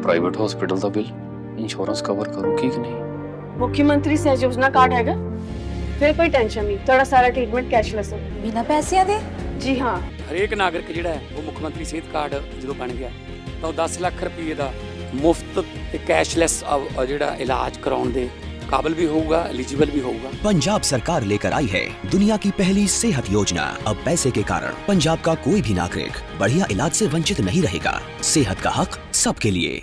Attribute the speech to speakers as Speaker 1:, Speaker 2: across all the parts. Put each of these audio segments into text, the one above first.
Speaker 1: Private hospital का bill insurance cover करूगी कि नहीं?
Speaker 2: मुख्यमंत्री सहज योजना कार्ड हैगा, फिर कोई टेंशन नहीं, थोड़ा सारा ट्रीटमेंट कैशलेस है।
Speaker 3: बिना पैसिਆਂ ਦੇ?
Speaker 2: जी हाँ,
Speaker 4: ਹਰੇਕ ਨਾਗਰਿਕ ਜਿਹੜਾ ਹੈ ਉਹ ਮੁੱਖ ਮੰਤਰੀ ਸਿਹਤ ਕਾਰਡ ਜਦੋਂ ਬਣ ਗਿਆ ਤਾਂ ਉਹ 10 ਲੱਖ ਰੁਪਏ ਦਾ ਮੁਫਤ ਤੇ ਕੈਸ਼ਲੈਸ ਜਿਹੜਾ ਇਲਾਜ ਕਰਾਉਣ ਦੇ काबिल भी होगा, एलिजिबल भी होगा।
Speaker 5: पंजाब सरकार लेकर आई है दुनिया की पहली सेहत योजना। अब पैसे के कारण पंजाब का कोई भी नागरिक बढ़िया इलाज से वंचित नहीं रहेगा। सेहत का हक सबके लिए।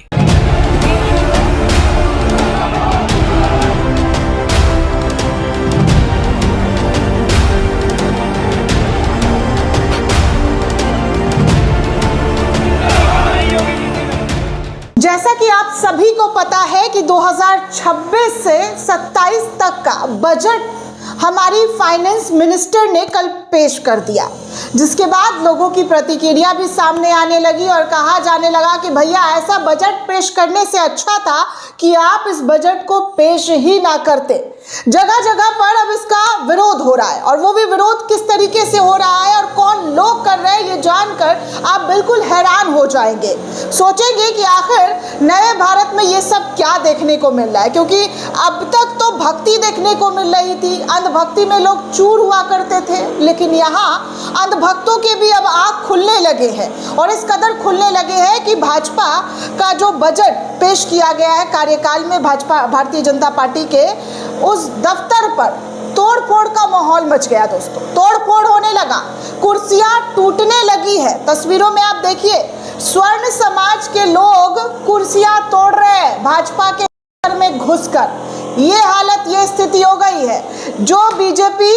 Speaker 6: जैसा कि आप सभी को पता है कि 2026 से 27 तक का बजट हमारी फाइनेंस मिनिस्टर ने कल पेश कर दिया, जिसके बाद लोगों की प्रतिक्रिया भी सामने आने लगी और कहा जाने लगा कि भैया ऐसा बजट पेश करने से अच्छा था कि आप इस बजट को पेश ही ना करते। जगह जगह पर अब इसका विरोध हो रहा है और वो भी विरोध किस तरीके से हो रहा है और कौन लोग कर रहे हैं, ये जानकर आप बिल्कुल हैरान हो जाएंगे। सोचेंगे कि आखिर नए भारत में ये सब क्या देखने को मिल रहा है, क्योंकि अब तक तो भक्ति देखने को मिल रही थी, अंधभक्ति में लोग चूर हुआ करते थे, लेकिन यहाँ अंधभक्तों के भी अब आँख खुलने लगे हैं और इस कदर खुलने लगे हैं कि भाजपा का जो बजट पेश किया गया है कार्यकाल में भाजपा भारतीय जनता पार्टी के, उस दफ्तर पर तोड़फोड़ का माहौल मच गया दोस्तों। तोड़फोड़ होने लगा, कुर्सियां टूटने लगी है। तस्वीरों में आप देखिए स्वर्ण समाज के लोग कुर्सियां तोड़ रहे हैं भाजपा के घर में घुसकर। ये हालत, ये स्थिति हो गई है। जो बीजेपी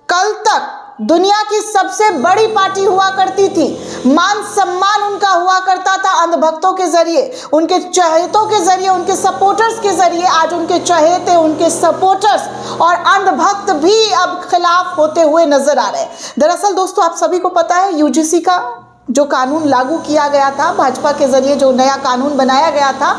Speaker 6: कल तक दुनिया की सबसे बड़ी पार्टी हुआ करती थी, मान सम्मान उनका हुआ करता था अंधभक्तों के जरिए, उनके चहेतों के जरिए, उनके सपोर्टर्स के जरिए, आज उनके चहेते, उनके सपोर्टर्स और अंधभक्त भी अब खिलाफ होते हुए नजर आ रहे हैं। दरअसल दोस्तों, आप सभी को पता है यूजीसी का जो कानून लागू किया गया था भाजपा के जरिए, जो नया कानून बनाया गया था,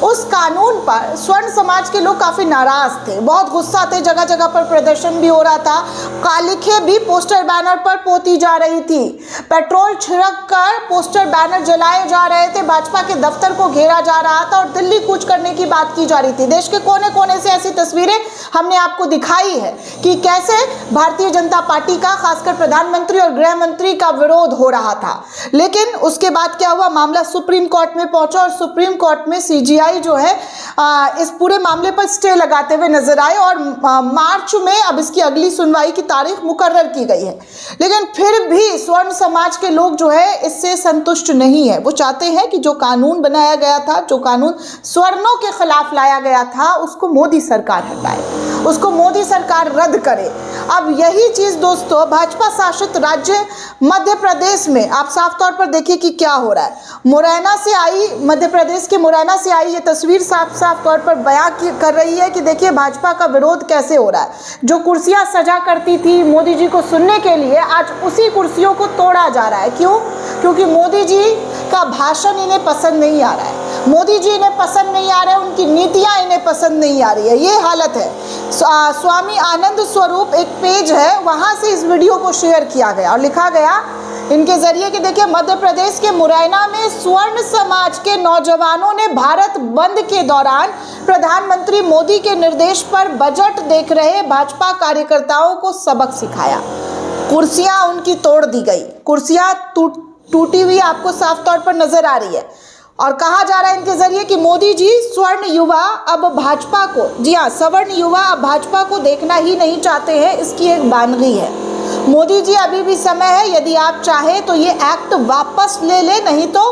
Speaker 6: उस कानून पर स्वर्ण समाज के लोग काफी नाराज थे, बहुत गुस्सा थे। जगह जगह पर प्रदर्शन भी हो रहा था, कालिखें भी पोस्टर बैनर पर पोती जा रही थी, पेट्रोल छिड़क कर पोस्टर बैनर जलाए जा रहे थे, भाजपा के दफ्तर को घेरा जा रहा था और दिल्ली कूच करने की बात की जा रही थी। देश के कोने कोने से ऐसी तस्वीरें हमने आपको दिखाई है कि कैसे भारतीय जनता पार्टी का, खासकर प्रधानमंत्री और गृह मंत्री का विरोध हो रहा था। लेकिन उसके बाद क्या हुआ, मामला सुप्रीम कोर्ट में पहुंचा और सुप्रीम कोर्ट में सीजीआई जो है इस पूरे मामले पर स्टे लगाते हुए नजर आए और मार्च में अब इसकी अगली सुनवाई की तारीख मुकर्रर की गई है। लेकिन फिर भी स्वर्ण समाज के लोग जो है इससे संतुष्ट नहीं है। वो चाहते हैं कि जो कानून बनाया गया था, जो कानून स्वर्णों के खिलाफ लाया गया था, उसको मोदी सरकार हटाए, उसको मोदी सरकार रद्द करे। अब यही चीज दोस्तों भाजपा शासित राज्य मध्य प्रदेश में आप साफ तौर पर देखिए कि क्या हो रहा है। मुरैना से आई, मध्य प्रदेश के मुरैना से आई ये तस्वीर साफ साफ तौर पर बयां कर रही है कि देखिए भाजपा का विरोध कैसे हो रहा है। जो कुर्सियां सजा करती थी मोदी जी को सुनने के लिए, आज उसी कुर्सियों को तोड़ा जा रहा है। क्यों? क्योंकि मोदी जी का भाषण इन्हें पसंद नहीं आ रहा है, मोदी जी इन्हें पसंद नहीं आ रहे हैं, उनकी नीतियां इन्हें पसंद नहीं आ रही है। ये हालत है। स्वामी आनंद स्वरूप एक पेज है, वहां से इस वीडियो को शेयर किया गया और लिखा गया इनके जरिए कि देखिए मध्य प्रदेश के मुरैना में स्वर्ण समाज के नौजवानों ने भारत बंद के दौरान प्रधानमंत्री मोदी के निर्देश पर बजट देख रहे भाजपा कार्यकर्ताओं को सबक सिखाया। कुर्सियां उनकी तोड़ दी गई, कुर्सियां टूटी हुई आपको साफ तौर पर नजर आ रही है और कहा जा रहा है इनके जरिए कि मोदी जी स्वर्ण युवा अब भाजपा को, जी हाँ, सवर्ण युवा अब भाजपा को देखना ही नहीं चाहते हैं, इसकी एक बानगी है। मोदी जी अभी भी समय है, यदि आप चाहें तो ये एक्ट वापस ले ले, नहीं तो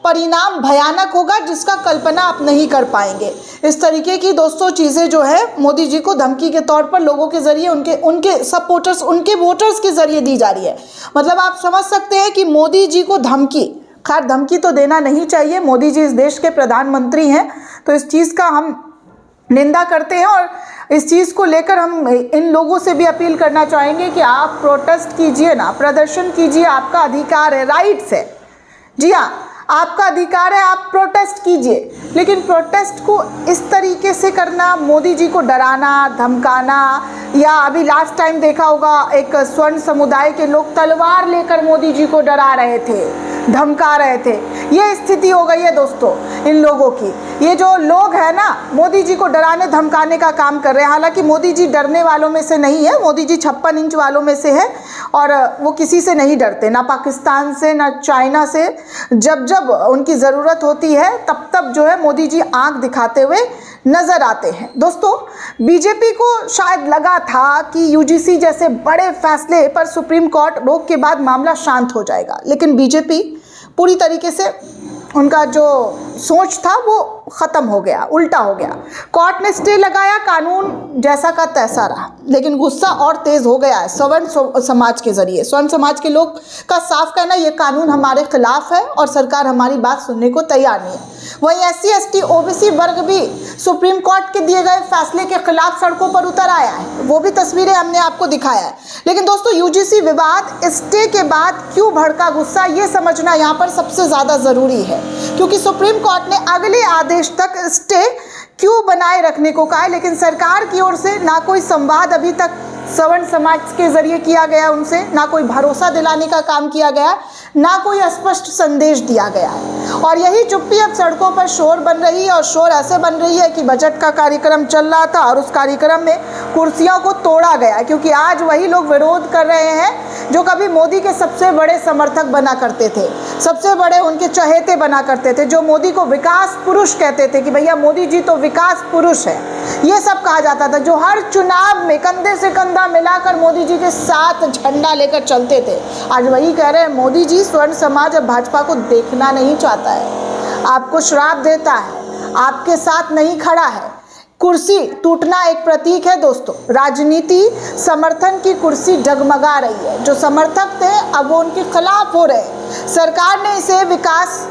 Speaker 6: परिणाम भयानक होगा जिसका कल्पना आप नहीं कर पाएंगे। इस तरीके की दोस्तों चीज़ें जो है मोदी जी को धमकी के तौर पर लोगों के जरिए, उनके सपोर्टर्स, उनके वोटर्स के जरिए दी जा रही है। मतलब आप समझ सकते हैं कि मोदी जी को धमकी, खैर धमकी तो देना नहीं चाहिए, मोदी जी इस देश के प्रधानमंत्री हैं, तो इस चीज़ का हम निंदा करते हैं और इस चीज़ को लेकर हम इन लोगों से भी अपील करना चाहेंगे कि आप प्रोटेस्ट कीजिए ना, प्रदर्शन कीजिए, आपका अधिकार है, राइट्स है। जी हाँ, आपका अधिकार है, आप प्रोटेस्ट कीजिए, लेकिन प्रोटेस्ट को इस तरीके से करना, मोदी जी को डराना, धमकाना, या अभी लास्ट टाइम देखा होगा एक स्वर्ण समुदाय के लोग तलवार लेकर मोदी जी को डरा रहे थे, धमका रहे थे। ये स्थिति हो गई है दोस्तों। इन लोगों की। ये जो लोग हैं ना, मोदी जी को डराने धमकाने का काम कर रहे हैं। हालांकि मोदी जी डरने वालों में से नहीं है, मोदी जी 56 इंच वालों में से है और वो किसी से नहीं डरते, ना पाकिस्तान से ना चाइना से। जब जब उनकी ज़रूरत होती है तब तब जो है मोदी जी आंख दिखाते हुए नज़र आते हैं। दोस्तों, बीजेपी को शायद लगा था कि यूजीसी जैसे बड़े फैसले पर सुप्रीम कोर्ट रोक के बाद मामला शांत हो जाएगा, लेकिन बीजेपी पूरी तरीके से उनका जो सोच था वो ख़त्म हो गया, उल्टा हो गया। कोर्ट ने स्टे लगाया, कानून जैसा का तैसा रहा, लेकिन गुस्सा और तेज़ हो गया है स्वर्ण समाज के ज़रिए। स्वर्ण समाज के लोग का साफ कहना ये कानून हमारे खिलाफ है और सरकार हमारी बात सुनने को तैयार नहीं है। वहीं SC ST OBC वर्ग भी सुप्रीम कोर्ट के दिए गए फैसले के खिलाफ सड़कों पर उतर आया है, वो भी तस्वीरें हमने आपको दिखाया है। लेकिन दोस्तों, यूजीसी विवाद स्टे के बाद क्यों भड़का गुस्सा, ये समझना यहाँ पर सबसे ज़्यादा ज़रूरी है, क्योंकि सुप्रीम कोर्ट ने अगले आदेश तक स्टे क्यों बनाए रखने को कहा है, लेकिन सरकार की ओर से ना कोई संवाद अभी तक सवर्ण समाज के जरिए किया गया, उनसे ना कोई भरोसा दिलाने का काम किया गया, ना कोई स्पष्ट संदेश दिया गया है। और यही चुप्पी अब सड़कों पर शोर बन रही है, और शोर ऐसे बन रही है कि बजट का कार्यक्रम चल रहा था और उस कार्यक्रम में कुर्सियों को तोड़ा गया, क्योंकि आज वही लोग विरोध कर रहे हैं जो कभी मोदी के सबसे बड़े समर्थक बना करते थे, सबसे बड़े उनके चहेते बना करते थे, जो मोदी को विकास पुरुष कहते थे कि भैया मोदी जी तो विकास पुरुष है, ये सब कहा जाता था, जो हर चुनाव में कंधे से कंधा मिलाकर मोदी जी के साथ झंडा लेकर चलते थे। आज वही कह रहे हैं मोदी जी स्वर्ण समाज और भाजपा को देखना नहीं चाहता है, आपको श्राप देता है, आपके साथ नहीं खड़ा है। कुर्सी टूटना एक प्रतीक है दोस्तों, राजनीति समर्थन की कुर्सी डगमगा रही है, जो समर्थक थे अब वो उनके खिलाफ हो रहे हैं। सरकार ने इसे विकास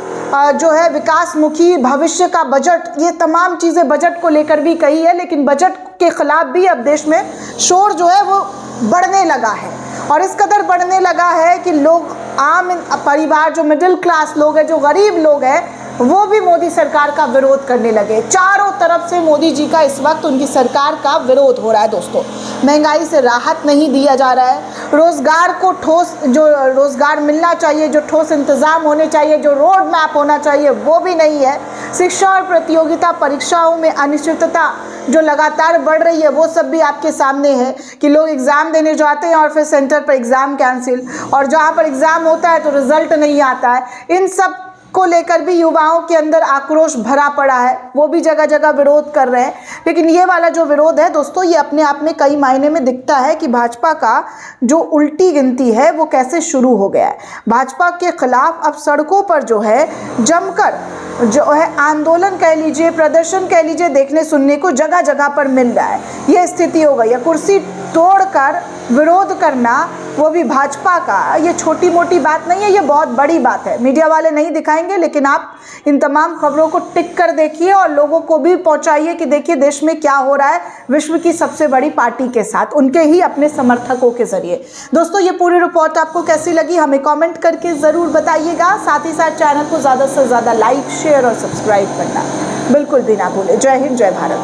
Speaker 6: जो है विकासमुखी भविष्य का बजट, ये तमाम चीज़ें बजट को लेकर भी कही है, लेकिन बजट के खिलाफ भी अब देश में शोर जो है वो बढ़ने लगा है, और इस कदर बढ़ने लगा है कि लोग आम परिवार, जो मिडिल क्लास लोग हैं, जो गरीब लोग हैं, वो भी मोदी सरकार का विरोध करने लगे। चारों तरफ से मोदी जी का इस वक्त उनकी सरकार का विरोध हो रहा है दोस्तों। महंगाई से राहत नहीं दिया जा रहा है, रोज़गार को ठोस, जो रोज़गार मिलना चाहिए, जो ठोस इंतज़ाम होने चाहिए, जो रोड मैप होना चाहिए, वो भी नहीं है। शिक्षा और प्रतियोगिता परीक्षाओं में अनिश्चितता जो लगातार बढ़ रही है, वो सब भी आपके सामने है कि लोग एग्ज़ाम देने जाते हैं और फिर सेंटर पर एग्ज़ाम कैंसिल, और जहाँ पर एग्ज़ाम होता है तो रिज़ल्ट नहीं आता है। इन सब को लेकर भी युवाओं के अंदर आक्रोश भरा पड़ा है, वो भी जगह जगह विरोध कर रहे हैं। लेकिन ये वाला जो विरोध है दोस्तों, ये अपने आप में कई मायने में दिखता है कि भाजपा का जो उल्टी गिनती है वो कैसे शुरू हो गया है। भाजपा के खिलाफ अब सड़कों पर जो है जमकर जो है आंदोलन कह लीजिए, प्रदर्शन कह लीजिए, देखने सुनने को जगह जगह पर मिल रहा है। ये स्थिति हो गई है। कुर्सी तोड़कर विरोध करना, वो भी भाजपा का, ये छोटी मोटी बात नहीं है, ये बहुत बड़ी बात है। मीडिया वाले नहीं दिखाएंगे, लेकिन आप इन तमाम खबरों को टिक कर देखिए और लोगों को भी पहुंचाइए कि देखिए देश में क्या हो रहा है विश्व की सबसे बड़ी पार्टी के साथ, उनके ही अपने समर्थकों के जरिए। दोस्तों, ये पूरी रिपोर्ट आपको कैसी लगी हमें कमेंट करके ज़रूर बताइएगा। साथ ही साथ चैनल को ज़्यादा से ज़्यादा लाइक, शेयर और सब्सक्राइब करना बिल्कुल भी ना भूलें। जय हिंद, जय भारत।